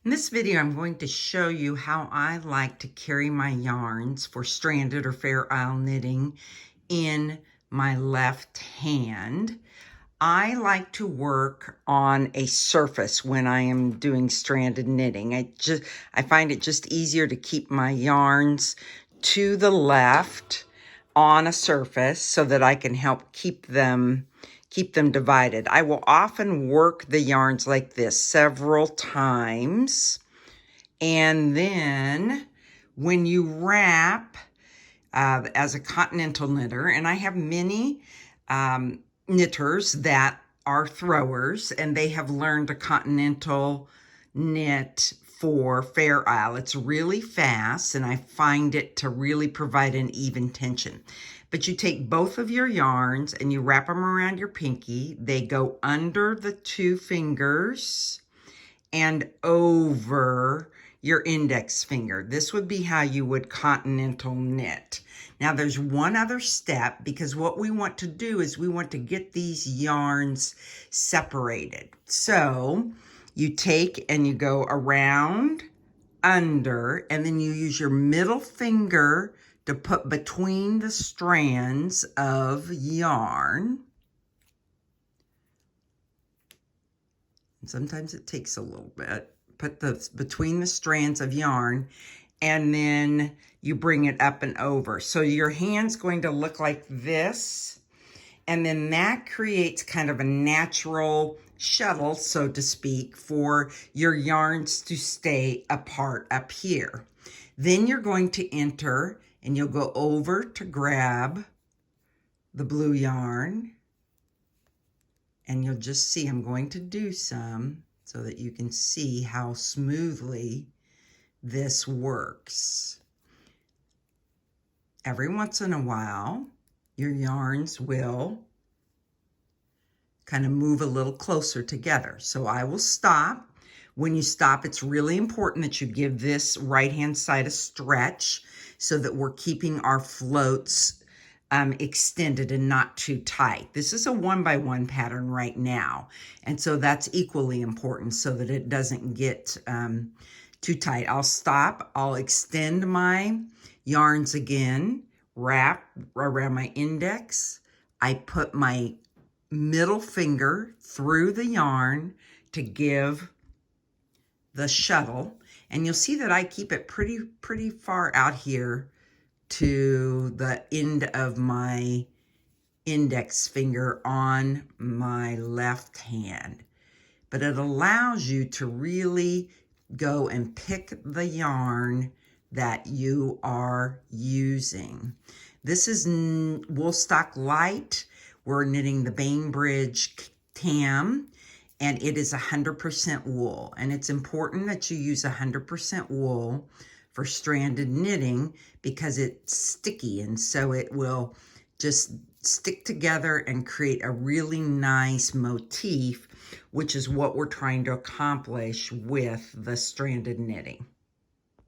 In this video, I'm going to show you how I like to carry my yarns for stranded or fair isle knitting in my left hand. I like to work on a surface when I am doing stranded knitting. I find it just easier to keep my yarns to the left on a surface so that I can help keep them divided. I will often work the yarns like this several times. And then when you wrap, as a Continental knitter, and I have many knitters that are throwers, and they have learned a Continental knit for Fair Isle. It's really fast, and I find it to really provide an even tension. But you take both of your yarns and you wrap them around your pinky. They go under the two fingers and over your index finger. This would be how you would Continental knit. Now there's one other step, because what we want to do is we want to get these yarns separated. So you take and you go around, under, and then you use your middle finger to put between the strands of yarn. And sometimes it takes a little bit. Put between the strands of yarn, and then you bring it up and over. So your hand's going to look like this, and then that creates kind of a natural shuttle, so to speak, for your yarns to stay apart up here. Then you're going to enter, and you'll go over to grab the blue yarn, and you'll just see I'm going to do some so that you can see how smoothly this works. Every once in a while, your yarns will kind of move a little closer together. So I will stop. When you stop, it's really important that you give this right-hand side a stretch so that we're keeping our floats extended and not too tight. This is a 1x1 pattern right now, and so that's equally important so that it doesn't get too tight. I'll stop, I'll extend my yarns again, wrap around my index. I put my middle finger through the yarn to give the shuttle, and you'll see that I keep it pretty far out here to the end of my index finger on my left hand. But it allows you to really go and pick the yarn that you are using. This is Woolstock Light. We're knitting the Bainbridge Tam, and it is 100% wool. And it's important that you use 100% wool for stranded knitting because it's sticky, and so it will just stick together and create a really nice motif, which is what we're trying to accomplish with the stranded knitting.